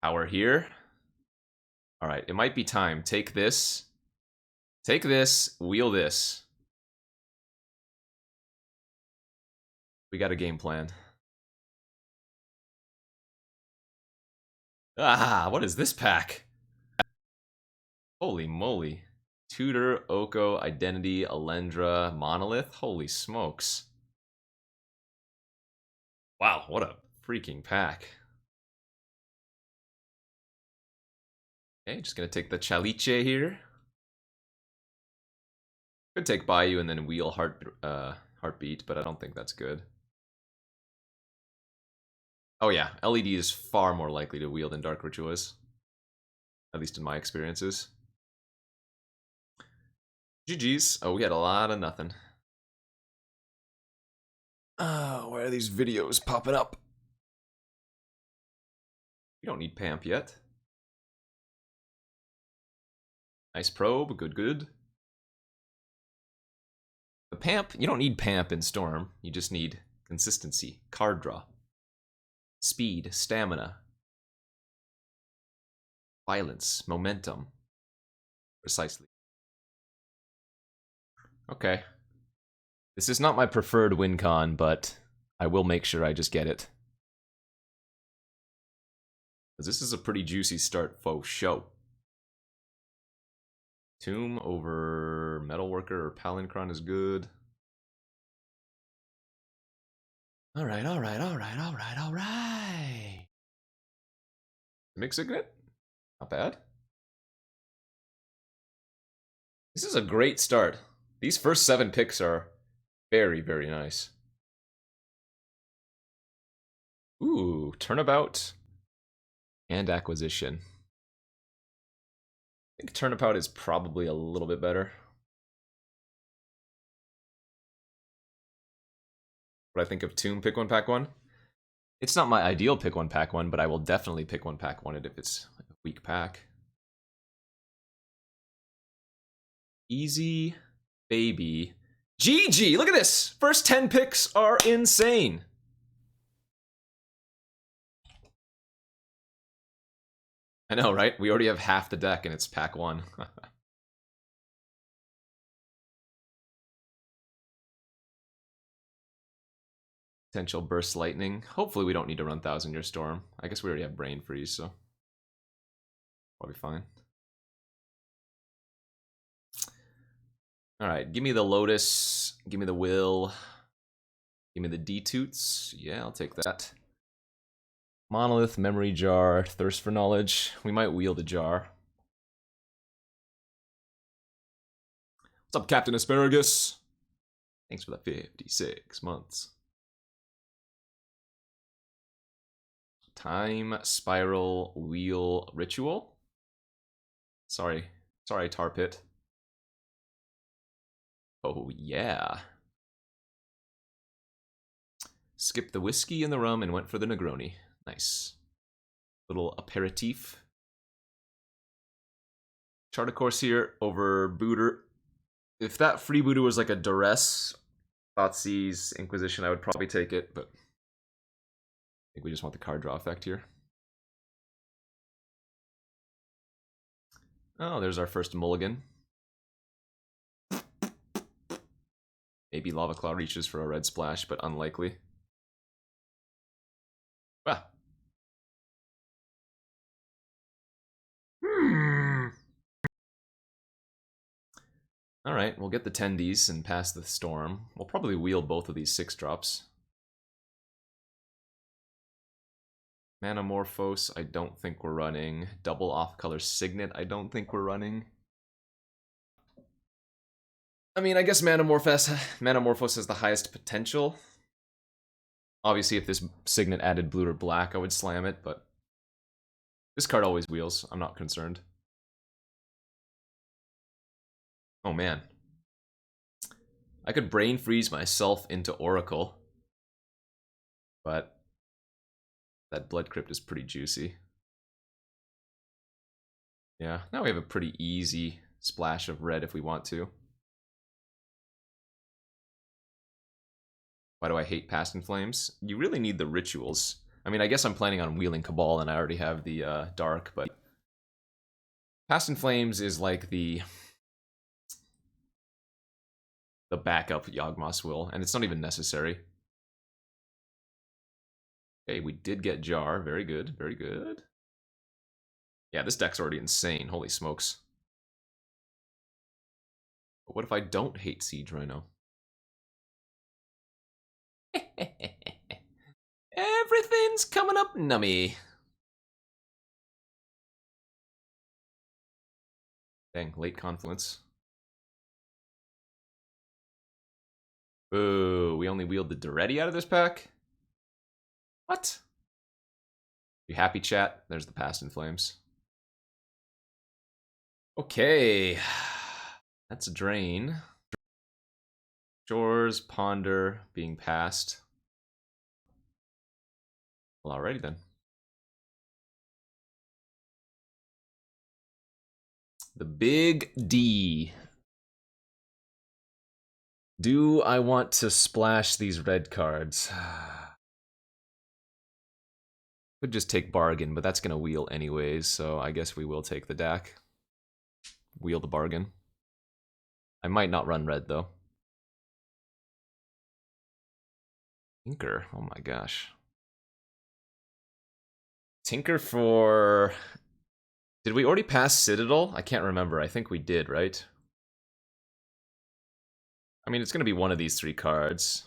Power here. Alright, it might be time. Take this. Take this. Wheel this. We got a game plan. Ah, what is this pack? Holy moly. Tutor, Oko, Identity, Alendra, Monolith. Holy smokes. Wow, what a freaking pack. Okay, just gonna take the Chaliche here. Could take Bayou and then wheel Heartbeat, but I don't think that's good. Oh yeah, LED is far more likely to wheel than Dark Ritual is. At least in my experiences. GG's. Oh, we had a lot of nothing. Oh, why are these videos popping up? We don't need Pamp yet. Nice probe, good, good. The Pamp, you don't need Pamp in Storm. You just need consistency, card draw, speed, stamina, violence, momentum. Precisely. Okay. This is not my preferred win con, but I will make sure I just get it. Because this is a pretty juicy start faux show. Tomb over Metalworker or Palincron is good. Alright, alright, alright, alright, alright. Mix Signet? Not bad. This is a great start. These first 7 picks are very, very nice. Ooh, Turnabout and Acquisition. I think Turnabout is probably a little bit better. What I think of Tomb Pick 1 Pack 1? It's not my ideal Pick 1 Pack 1, but I will definitely Pick 1 Pack 1 it if it's a weak pack. Easy baby. GG! Look at this! First 10 picks are insane! I know, right? We already have half the deck and it's pack 1. Potential Burst Lightning. Hopefully we don't need to run 1000-Year Storm. I guess we already have Brain Freeze, so probably fine. Alright, give me the Lotus. Give me the Will. Give me the D-Toots. Yeah, I'll take that. Monolith, Memory Jar, Thirst for Knowledge. We might wheel the jar. What's up, Captain Asparagus? Thanks for the 56 months. Time, Spiral, Wheel, Ritual. Sorry, Tar Pit. Oh, yeah. Skipped the whiskey and the rum and went for the Negroni. Nice. Little aperitif. Chart a course here over Booter. If that free Booter was like a Duress, Thoughtseize, Inquisition, I would probably take it, but I think we just want the card draw effect here. Oh, there's our first mulligan. Maybe Lava Claw reaches for a red splash, but unlikely. Ah. Alright, we'll get the 10Ds and pass the Storm. We'll probably wheel both of these 6-drops. Manamorphose, I don't think we're running. Double off-color Signet, I don't think we're running. I mean, I guess Manamorphose has the highest potential. Obviously, if this Signet added blue or black, I would slam it, but this card always wheels. I'm not concerned. Oh, man. I could Brain Freeze myself into Oracle, but that Blood Crypt is pretty juicy. Yeah, now we have a pretty easy splash of red if we want to. Why do I hate Past in Flames? You really need the rituals. I mean, I guess I'm planning on wheeling Cabal, and I already have the Dark, but Past in Flames is like the backup Yawgmoth's Will, and it's not even necessary. Okay, we did get Jar. Very good, very good. Yeah, this deck's already insane. Holy smokes. But what if I don't hate Siege Rhino? Everything's coming up nummy. Dang, late Confluence. Ooh, we only wheeled the Duretti out of this pack? What? You happy, chat? There's the Past in Flames. Okay. That's a drain. Shores, Ponder, being passed. Well, alrighty then. The big D. Do I want to splash these red cards? Could just take Bargain, but that's going to wheel anyways, so I guess we will take the DAC. Wheel the Bargain. I might not run red, though. Tinker, oh my gosh. Tinker for... Did we already pass Citadel? I can't remember. I think we did, right? I mean, it's going to be one of these three cards.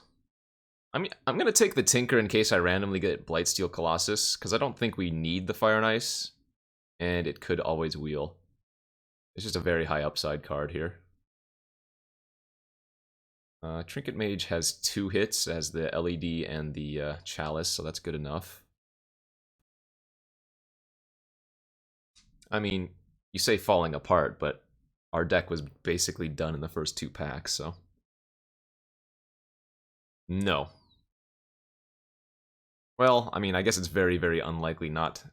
I mean, I'm going to take the Tinker in case I randomly get Blightsteel Colossus, because I don't think we need the Fire and Ice, and it could always wheel. It's just a very high upside card here. Trinket Mage has 2 hits as the LED and the Chalice, so that's good enough. I mean, you say falling apart, but our deck was basically done in the first 2 packs, so... No. Well, I mean, I guess it's very, very unlikely not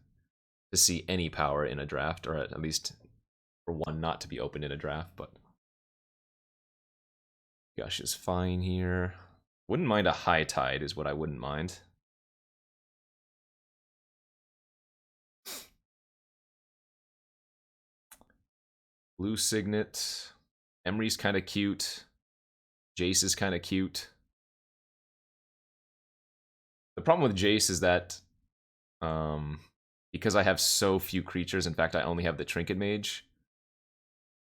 to see any power in a draft, or at least for one not to be opened in a draft, but... Gush is fine here. Wouldn't mind a High Tide is what I wouldn't mind. Blue Signet. Emery's kind of cute. Jace is kind of cute. The problem with Jace is that because I have so few creatures, in fact I only have the Trinket Mage,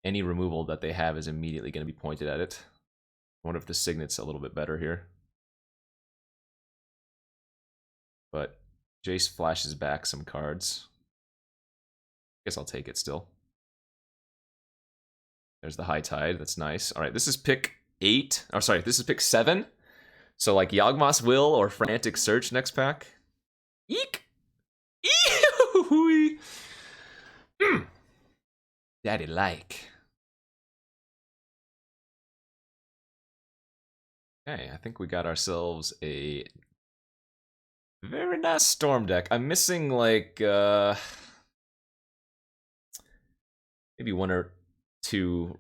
any removal that they have is immediately going to be pointed at it. I wonder if the Signet's a little bit better here. But Jace flashes back some cards. Guess I'll take it still. There's the High Tide, that's nice. Alright, this is pick 8. Oh, sorry, this is pick 7. So like Yawgmoth's Will or Frantic Search next pack. Eek! Eee! Daddy like. Okay, I think we got ourselves a very nice Storm deck. I'm missing like maybe 1 or 2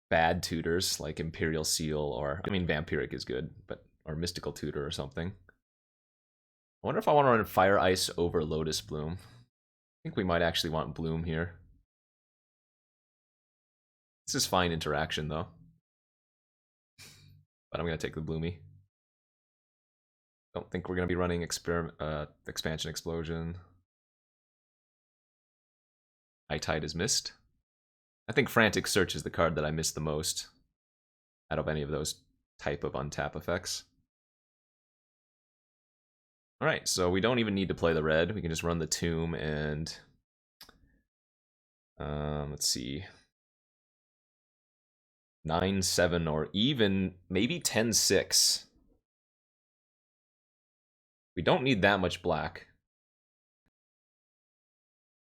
bad tutors like Imperial Seal or I mean Vampiric is good, but or Mystical Tutor or something. I wonder if I want to run Fire Ice over Lotus Bloom. I think we might actually want Bloom here. This is fine interaction though. But I'm going to take the Bloomy. Don't think we're going to be running Expansion Explosion. High Tide is missed. I think Frantic Search is the card that I missed the most out of any of those type of untap effects. Alright, so we don't even need to play the red. We can just run the Tomb and... let's see... 9-7 or even maybe 10-6. We don't need that much black.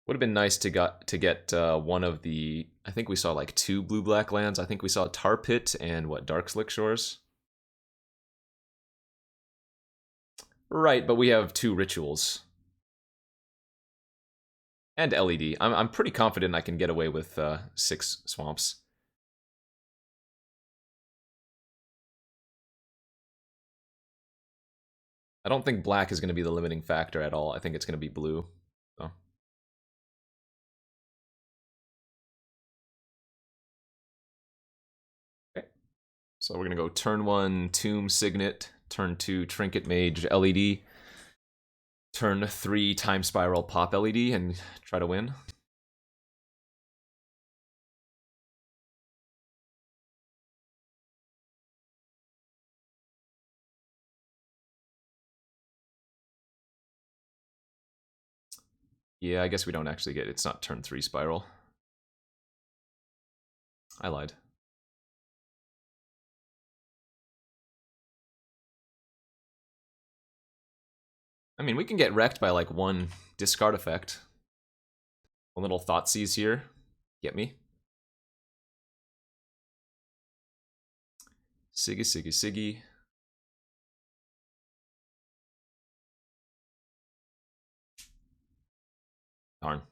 Would have been nice to get one of the... I think we saw like 2 blue-black lands. I think we saw Tar Pit and what, Dark Slick Shores? Right, but we have 2 rituals. And LED. I'm pretty confident I can get away with 6 swamps. I don't think black is going to be the limiting factor at all. I think it's going to be blue. So. Okay. So we're going to go turn 1, Tomb Signet, turn 2, Trinket Mage LED, turn 3, Time Spiral Pop LED, and try to win. Yeah, I guess we don't actually get it's not turn 3 Spiral. I lied. I mean, we can get wrecked by like one discard effect. A little Thoughtseize here. Get me? Siggy, Siggy, Siggy. Darn.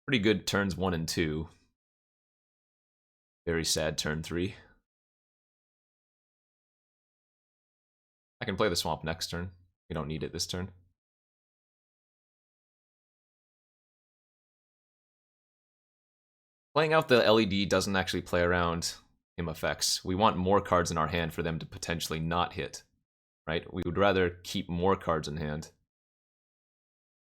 Pretty good turns 1 and 2. Very sad turn 3. I can play the swamp next turn. We don't need it this turn. Playing out the LED doesn't actually play around him effects. We want more cards in our hand for them to potentially not hit, right? We would rather keep more cards in hand.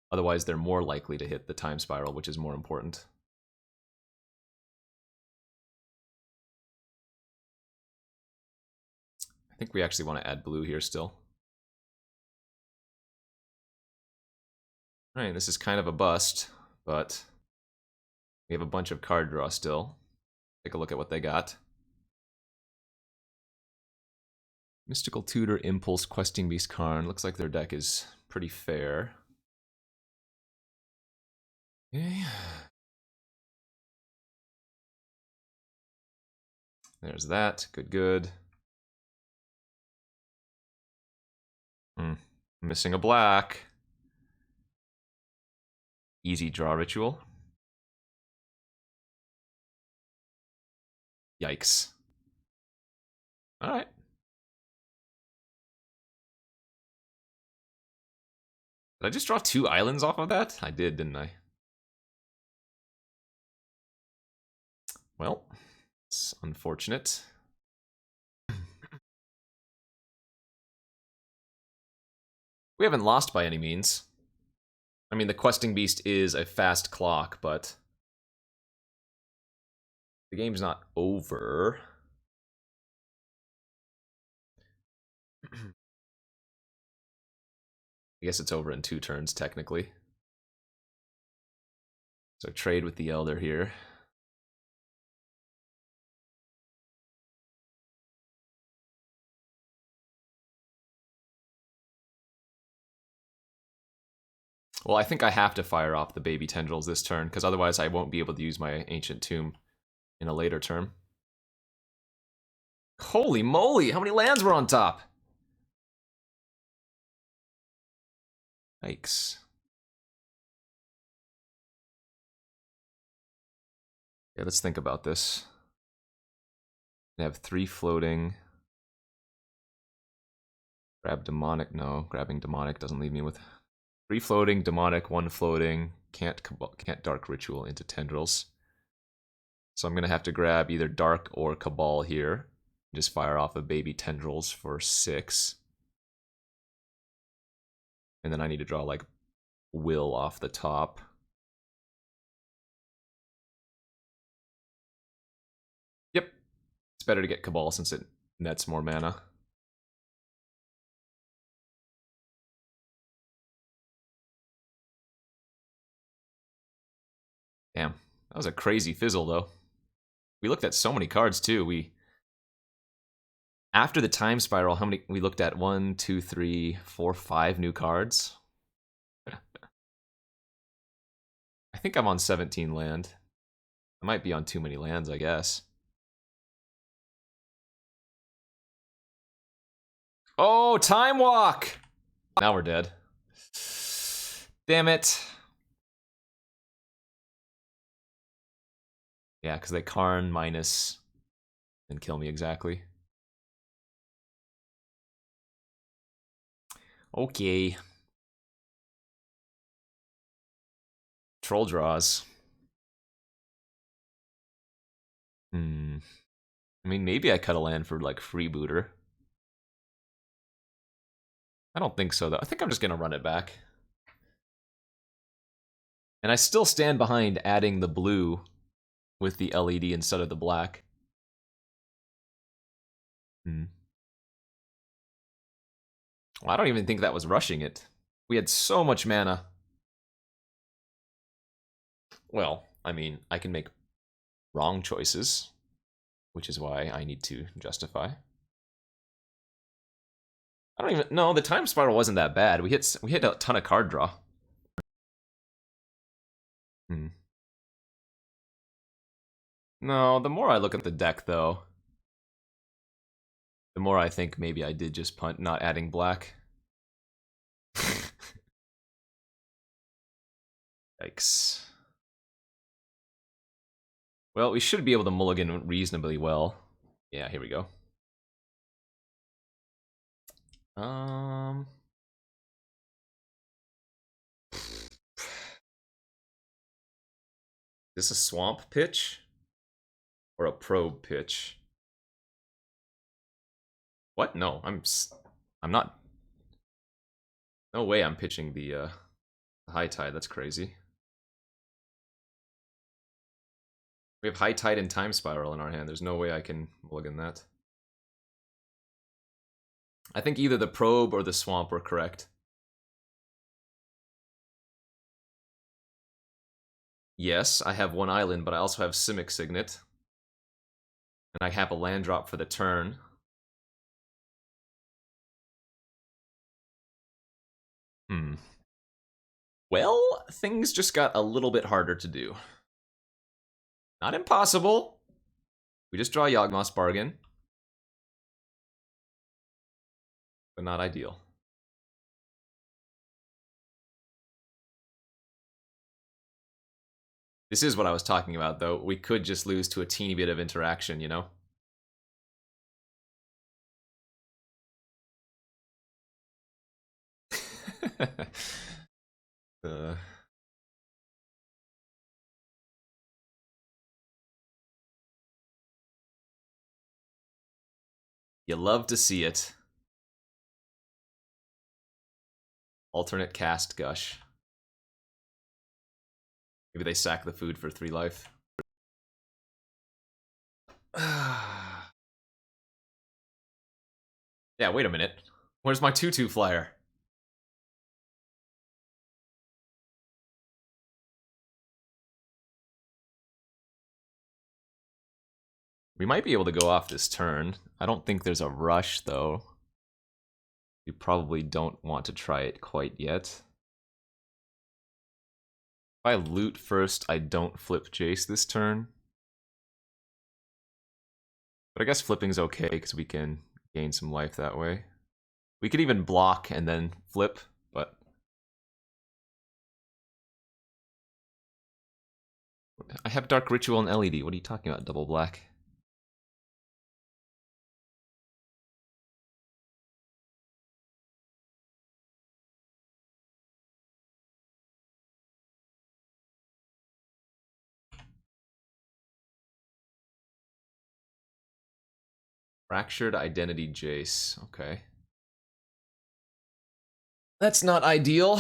Otherwise, they're more likely to hit the Time Spiral, which is more important. I think we actually want to add blue here still. Alright, this is kind of a bust, but we have a bunch of card draw still. Take a look at what they got. Mystical Tutor, Impulse, Questing Beast, Karn. Looks like their deck is pretty fair. Okay. There's that. Good, good. Missing a black. Easy draw ritual. Yikes. Alright. Did I just draw 2 islands off of that? I did, didn't I? Well, it's unfortunate. We haven't lost by any means. I mean, the Questing Beast is a fast clock, but the game's not over. I guess it's over in 2 turns, technically. So trade with the Elder here. Well, I think I have to fire off the baby tendrils this turn, because otherwise I won't be able to use my Ancient Tomb in a later turn. Holy moly, how many lands were on top? Yikes. Yeah, let's think about this. I have 3 floating. Grab Demonic, no. Grabbing Demonic doesn't leave me with 3 floating, Demonic, 1 floating. Can't Dark Ritual into Tendrils. So I'm going to have to grab either Dark or Cabal here. Just fire off a baby Tendrils for 6. And then I need to draw, like, Will off the top. Yep. It's better to get Cabal since it nets more mana. Damn. That was a crazy fizzle, though. We looked at so many cards, too. After the Time Spiral, how many... We looked at 1, 2, 3, 4, 5 new cards. I think I'm on 17 land. I might be on too many lands, I guess. Oh, Time Walk! Now we're dead. Damn it. Yeah, because they Karn minus and kill me exactly. Okay. Troll draws. I mean, maybe I cut a land for, like, freebooter. I don't think so, though. I think I'm just gonna run it back. And I still stand behind adding the blue with the LED instead of the black. Well, I don't even think that was rushing it. We had so much mana. Well, I mean, I can make wrong choices, which is why I need to justify. I don't even know. The time spiral wasn't that bad. We hit a ton of card draw. No, the more I look at the deck, though, the more I think maybe I did just punt not adding black. Yikes. Well, we should be able to mulligan reasonably well. Yeah, here we go. This a swamp pitch? Or a probe pitch? What? No, I'm not. No way I'm pitching the high tide. That's crazy. We have high tide and time spiral in our hand. There's no way I can mulligan that. I think either the probe or the swamp were correct. Yes, I have one island, but I also have Simic Signet. And I have a land drop for the turn. Well, things just got a little bit harder to do. Not impossible. We just draw Yawgmoth's Bargain. But not ideal. This is what I was talking about, though. We could just lose to a teeny bit of interaction, you know? You love to see it. Alternate cast Gush. Maybe they sack the food for 3 life. Yeah, wait a minute. Where's my 2/2 flyer? We might be able to go off this turn. I don't think there's a rush, though. We probably don't want to try it quite yet. If I loot first, I don't flip Jace this turn. But I guess flipping's okay, because we can gain some life that way. We could even block and then flip, but... I have Dark Ritual and LED. What are you talking about, double black? Fractured Identity Jace. Okay. That's not ideal.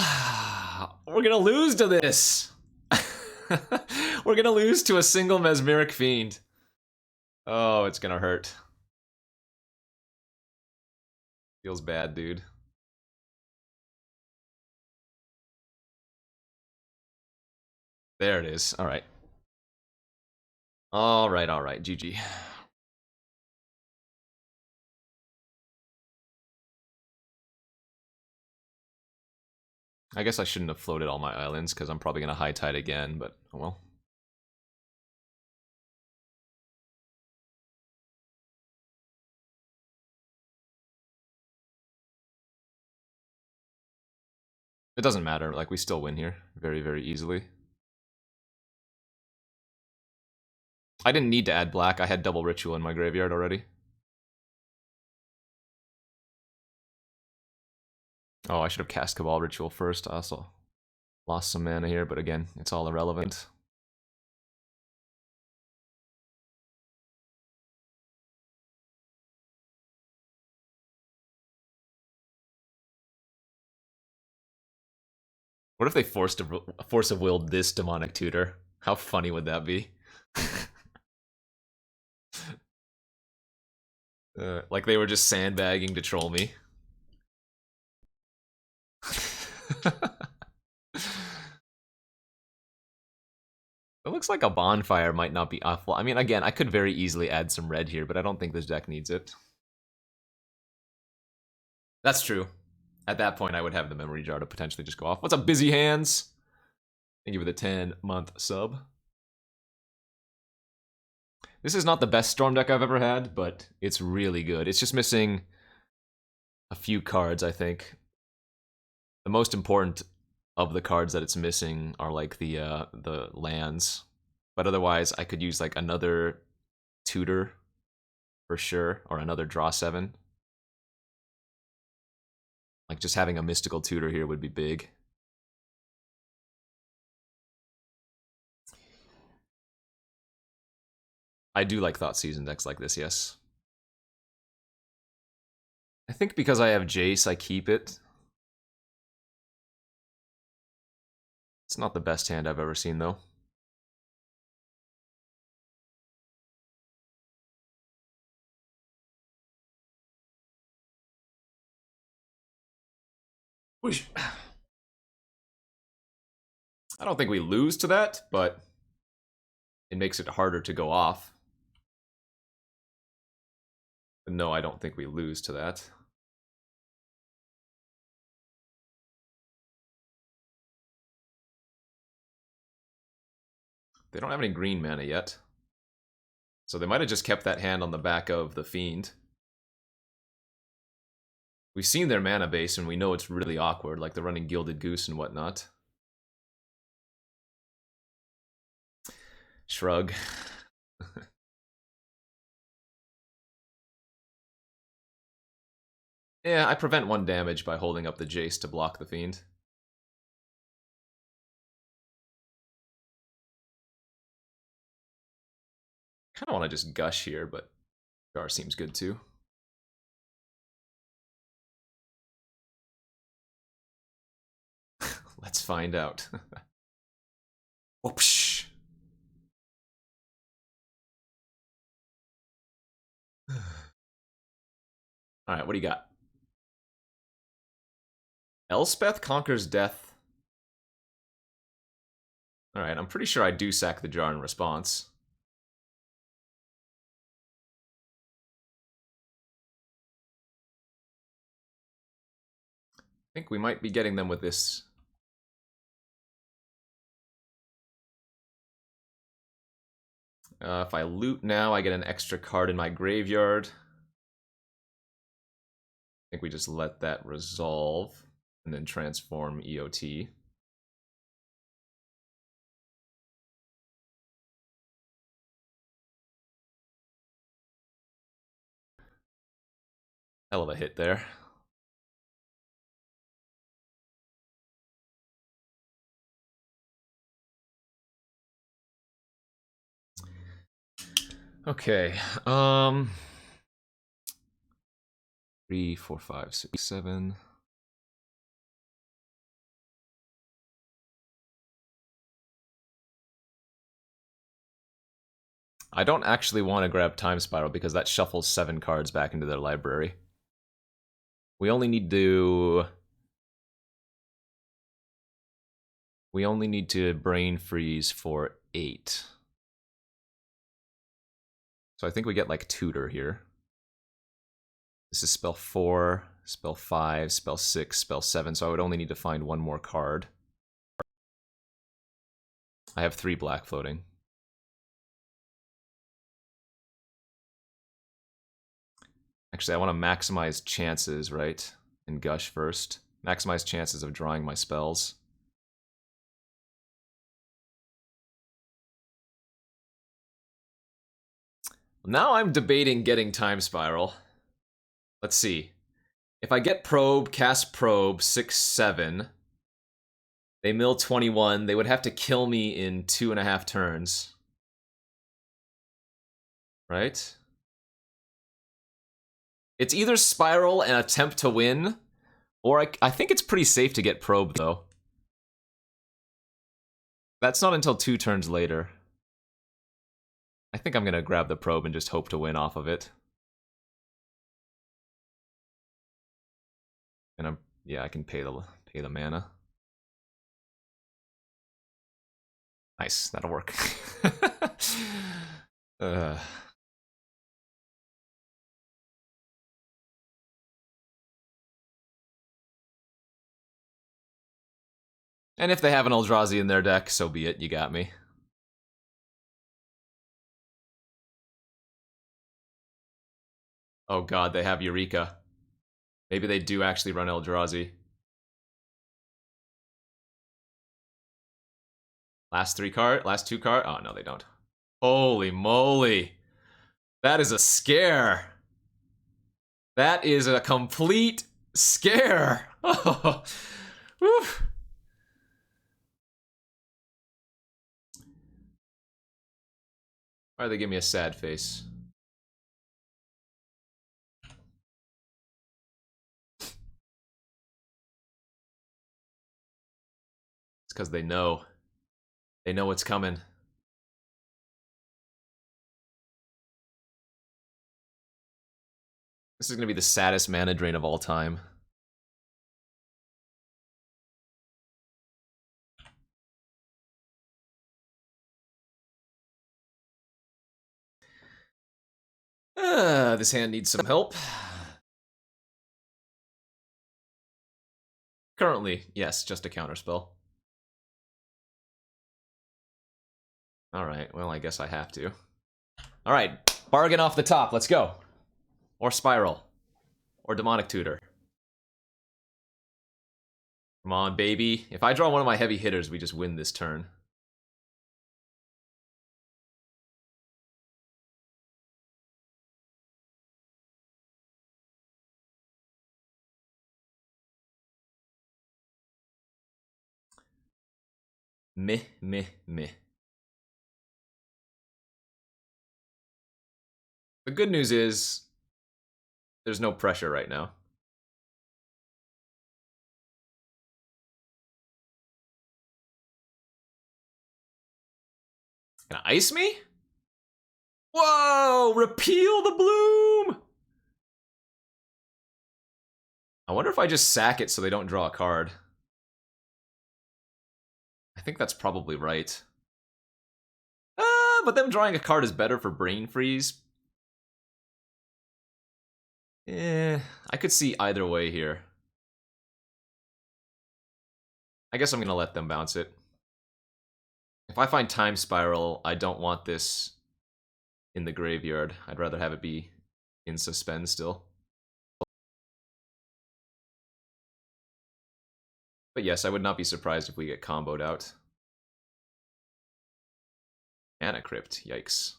We're gonna lose to this! We're gonna lose to a single Mesmeric Fiend. Oh, it's gonna hurt. Feels bad, dude. There it is. Alright. Alright. GG. I guess I shouldn't have floated all my islands, because I'm probably gonna high tide again, but oh well. It doesn't matter, like, we still win here. Very, very easily. I didn't need to add black, I had double ritual in my graveyard already. Oh, I should have cast Cabal Ritual first. I also lost some mana here, but again, it's all irrelevant. What if they force of willed this demonic tutor? How funny would that be? Like they were just sandbagging to troll me. It looks like a bonfire might not be awful. I mean, again, I could very easily add some red here, but I don't think this deck needs it. That's true. At that point, I would have the memory jar to potentially just go off. What's up, Busy Hands? Thank you for the 10-month sub. This is not the best Storm deck I've ever had, but it's really good. It's just missing a few cards, I think. The most important of the cards that it's missing are like the lands. But otherwise, I could use like another tutor for sure, or another draw 7. Like just having a mystical tutor here would be big. I do like Thought Season decks like this, yes. I think because I have Jace, I keep it. It's not the best hand I've ever seen, though. I don't think we lose to that, but it makes it harder to go off. But no, I don't think we lose to that. They don't have any green mana yet. So they might have just kept that hand on the back of the Fiend. We've seen their mana base and we know it's really awkward, like they're running Gilded Goose and whatnot. Shrug. Yeah, I prevent 1 damage by holding up the Jace to block the Fiend. Kinda wanna just gush here, but Jar seems good too. Let's find out. Whoopsh. Alright, what do you got? Elspeth conquers death. Alright, I'm pretty sure I do sack the jar in response. I think we might be getting them with this. If I loot now, I get an extra card in my graveyard. I think we just let that resolve and then transform EOT. Hell of a hit there. Okay, 3, 4, 5, 6, 7. I don't actually want to grab Time Spiral because that shuffles 7 cards back into their library. We only need to... We only need to Brain Freeze for 8. So I think we get like Tutor here. This is spell 4, spell 5, spell 6, spell 7, so I would only need to find 1 more card. I have 3 black floating. Actually, I want to maximize chances, right? And Gush first. Maximize chances of drawing my spells. Now I'm debating getting Time Spiral. Let's see. If I get probe, cast probe, 6/7, they mill 21, they would have to kill me in 2.5 turns. Right? It's either spiral and attempt to win, or I think it's pretty safe to get probe, though. That's not until 2 turns later. I think I'm gonna grab the probe and just hope to win off of it. And yeah, I can pay the mana. Nice, that'll work. And if they have an Eldrazi in their deck, so be it, you got me. Oh god, they have Eureka. Maybe they do actually run Eldrazi. Last 2 card? Oh, no, they don't. Holy moly. That is a scare. That is a complete scare. Oh, whew. Why do they give me a sad face? It's because they know. They know what's coming. This is going to be the saddest mana drain of all time. This hand needs some help. Currently, yes, just a counterspell. Alright, well, I guess I have to. Alright, bargain off the top, let's go. Or Spiral. Or Demonic Tutor. Come on, baby. If I draw one of my heavy hitters, we just win this turn. Meh, meh, meh. The good news is, there's no pressure right now. Gonna ice me? Whoa! Repeal the bloom! I wonder if I just sack it so they don't draw a card. I think that's probably right. But them drawing a card is better for brain freeze. I could see either way here. I guess I'm gonna let them bounce it. If I find Time Spiral, I don't want this in the graveyard. I'd rather have it be in suspend still. But yes, I would not be surprised if we get comboed out. Mana Crypt, yikes.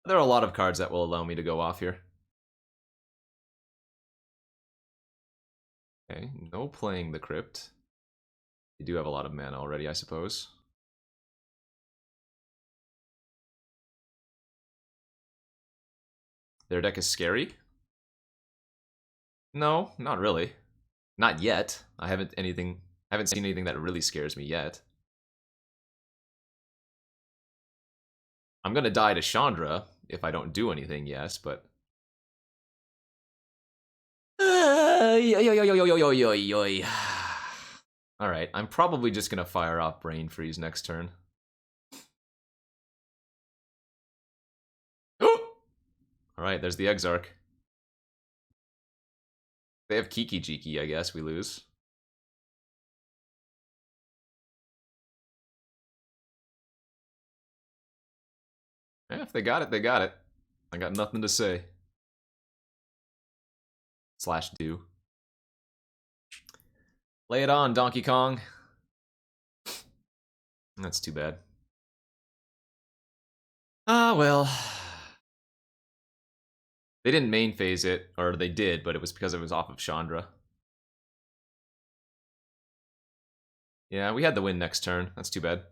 There are a lot of cards that will allow me to go off here. Okay, no playing the Crypt. You do have a lot of mana already, I suppose. Their deck is scary? No, not really. Not yet. I haven't seen anything that really scares me yet. I'm gonna die to Chandra if I don't do anything, yes, but... Alright, I'm probably just gonna fire off Brain Freeze next turn. Alright, there's the Exarch. They have Kiki Jiki, I guess, we lose. Yeah, if they got it, they got it. I got nothing to say. Slash do. Lay it on, Donkey Kong. That's too bad. Ah, well. They didn't main phase it, or they did, but it was because it was off of Chandra. Yeah, we had the win next turn. That's too bad.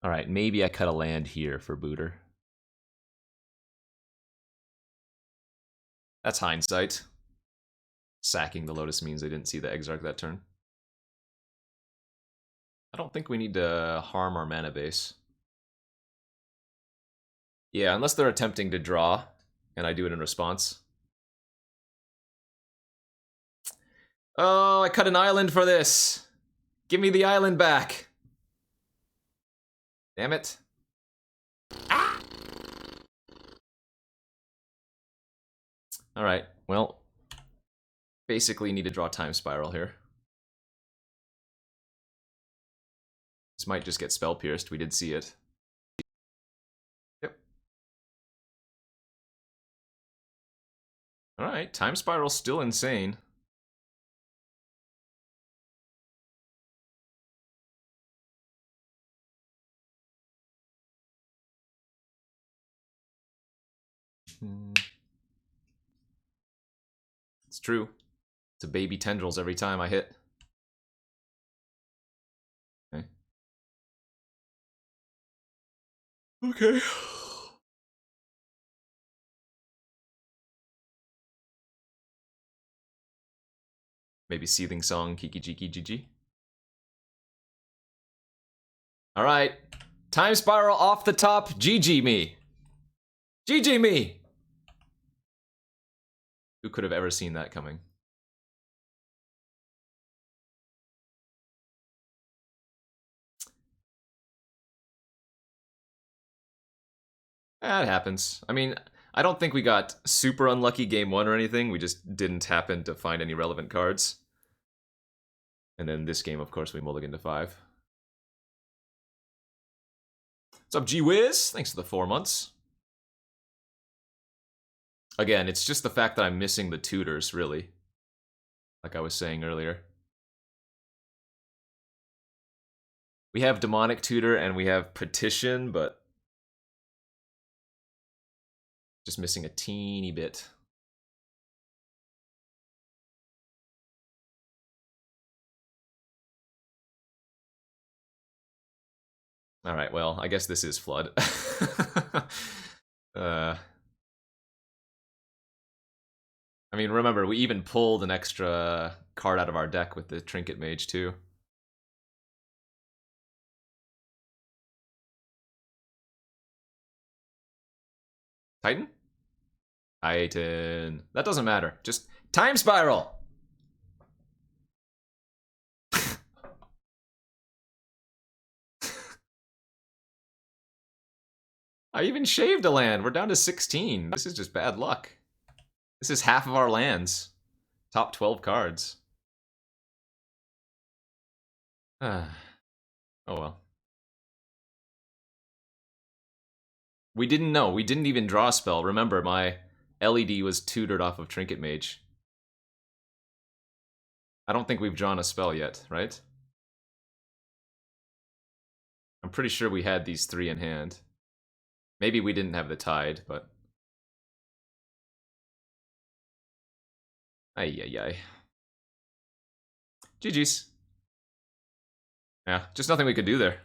Alright, maybe I cut a land here for Booter. That's hindsight. Sacking the Lotus means they didn't see the Exarch that turn. I don't think we need to harm our mana base. Yeah, unless they're attempting to draw, and I do it in response. Oh, I cut an island for this! Give me the island back! Damn it. Ah! Alright, well, basically need to draw Time Spiral here. This might just get Spell Pierced, we did see it. Yep. Alright, Time Spiral's still insane. It's true. It's a baby tendrils every time I hit. Okay. Okay. Maybe Seething Song, Kiki Jiki GG. Alright. Time Spiral off the top. GG me. GG me! Who could have ever seen that coming? That happens. I mean, I don't think we got super unlucky game 1 or anything. We just didn't happen to find any relevant cards. And then this game, of course, we mulliganed to 5. What's up, G-Wiz? Thanks for the 4 months. Again, it's just the fact that I'm missing the tutors, really. Like I was saying earlier. We have Demonic Tutor and we have Petition, but just missing a teeny bit. Alright, well, I guess this is Flood. I mean, remember, we even pulled an extra card out of our deck with the Trinket Mage, too. Titan? Titan. That doesn't matter. Just Time Spiral! I even shaved a land. We're down to 16. This is just bad luck. This is half of our lands. Top 12 cards. Oh well. We didn't know. We didn't even draw a spell. Remember, my LED was tutored off of Trinket Mage. I don't think we've drawn a spell yet, right? I'm pretty sure we had these 3 in hand. Maybe we didn't have the Tide, but... Ay, ay, ay. GG's. Yeah, just nothing we could do there.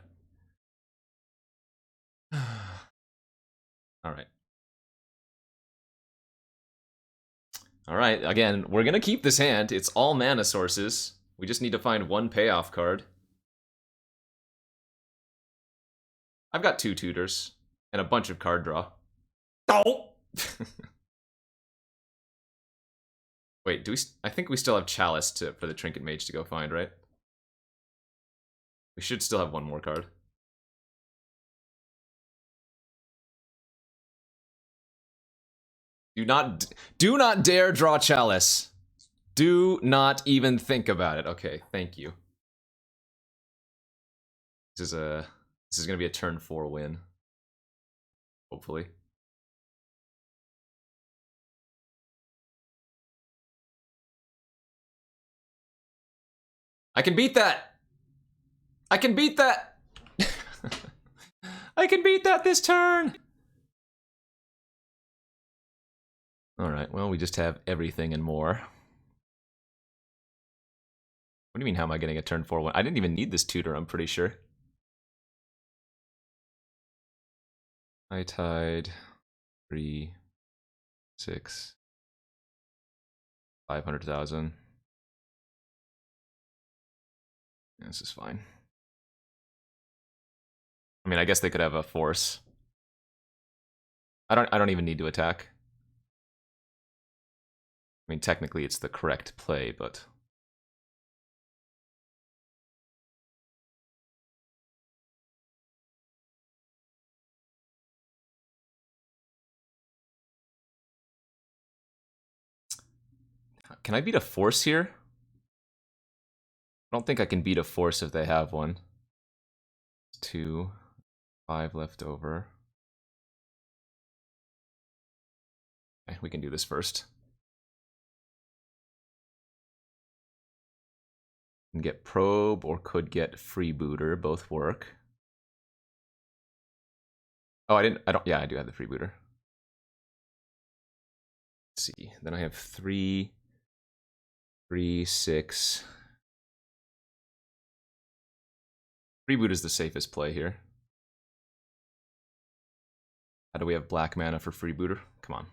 Alright. Alright, again, we're gonna keep this hand. It's all mana sources. We just need to find one payoff card. I've got 2 tutors and a bunch of card draw. Oh! Wait, do we? I think we still have Chalice for the Trinket Mage to go find, right? We should still have one more card. Do not dare draw Chalice. Do not even think about it. Okay, thank you. This is gonna be a turn 4 win. Hopefully. I can beat that! I can beat that! I can beat that this turn! Alright, well, we just have everything and more. What do you mean, how am I getting a turn 4-1? I didn't even need this tutor, I'm pretty sure. High tide, 3, 6, 500,000. Yeah, this is fine. I mean, I guess they could have a force. I don't even need to attack. I mean, technically it's the correct play, but... Can I beat a force here? I don't think I can beat a force if they have one. 2, 5 left over. Okay, we can do this first. Can get probe or could get freebooter, both work. Oh, yeah, I do have the freebooter. Let's see, then I have 3, 3, 6. Freeboot is the safest play here. How do we have black mana for freebooter? Come on.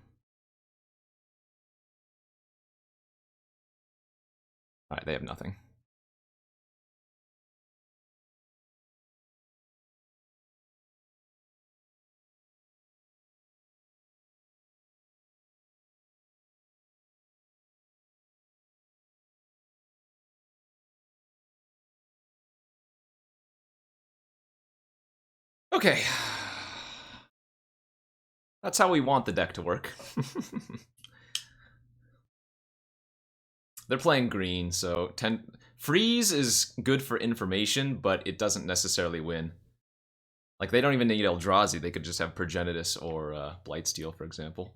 Alright, they have nothing. Okay. That's how we want the deck to work. They're playing green, so freeze is good for information, but it doesn't necessarily win. Like, they don't even need Eldrazi, they could just have Progenitus or Blightsteel, for example.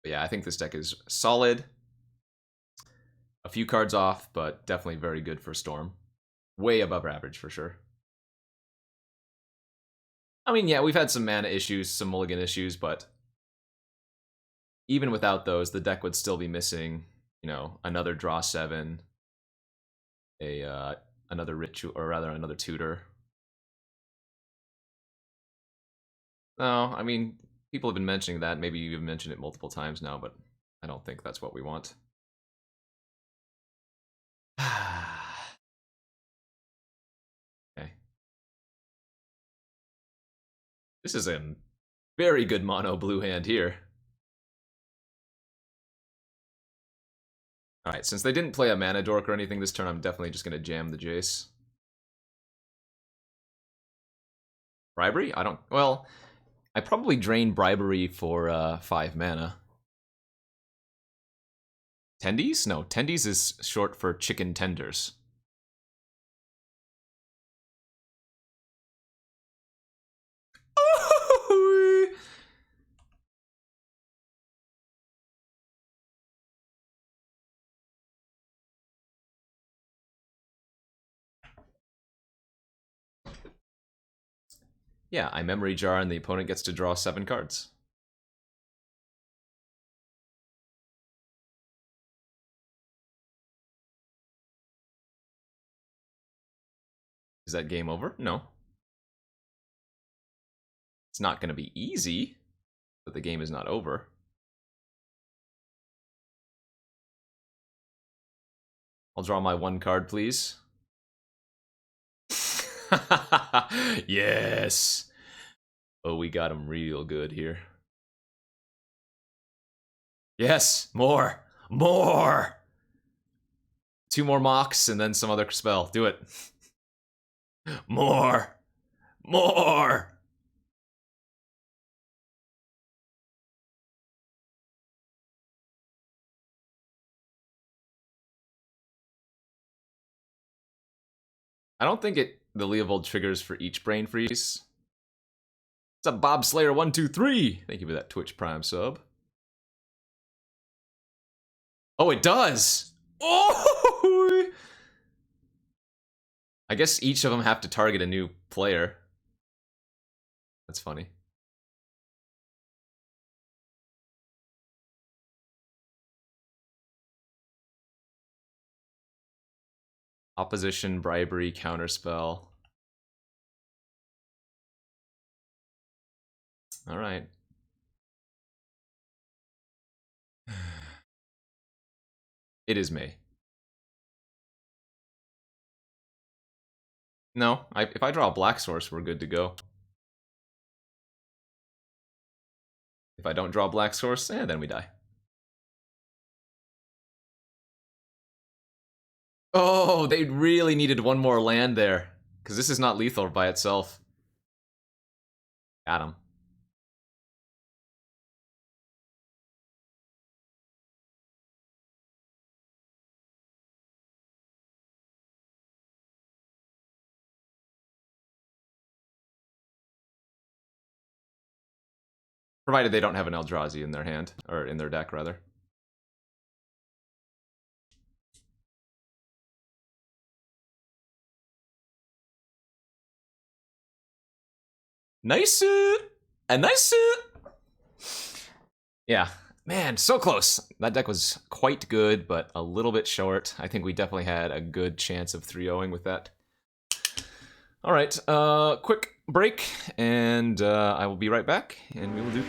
But yeah, I think this deck is solid. A few cards off, but definitely very good for Storm. Way above average, for sure. I mean, yeah, we've had some mana issues, some mulligan issues, but even without those, the deck would still be missing, you know, another draw 7, another ritual, or rather another tutor. No, I mean, people have been mentioning that. Maybe you've mentioned it multiple times now, but I don't think that's what we want. Okay. This is a very good mono blue hand here. Alright, since they didn't play a mana dork or anything this turn, I'm definitely just going to jam the Jace. Bribery? I don't... Well, I probably drain Bribery for 5 mana. Tendies? No, Tendies is short for chicken tenders. Yeah, I memory jar and the opponent gets to draw 7 cards. Is that game over? No. It's not going to be easy, but the game is not over. I'll draw my 1 card, please. Yes! Oh, we got him real good here. Yes! More! More! 2 more mocks and then some other spell. Do it. More! More! I don't think the Leovold triggers for each brain freeze. What's up, Bob Slayer 123? Thank you for that Twitch Prime sub. Oh, it does! Oh! I guess each of them have to target a new player. That's funny. Opposition, bribery, counterspell. All right. It is May. No, if I draw a black source, we're good to go. If I don't draw a black source, then we die. Oh, they really needed one more land there. Because this is not lethal by itself. Got him. Provided they don't have an Eldrazi in their hand, or in their deck, rather. Nice! A nice! Yeah. Man, so close. That deck was quite good, but a little bit short. I think we definitely had a good chance of 3-0ing with that. All right, quick break, and I will be right back, and we will do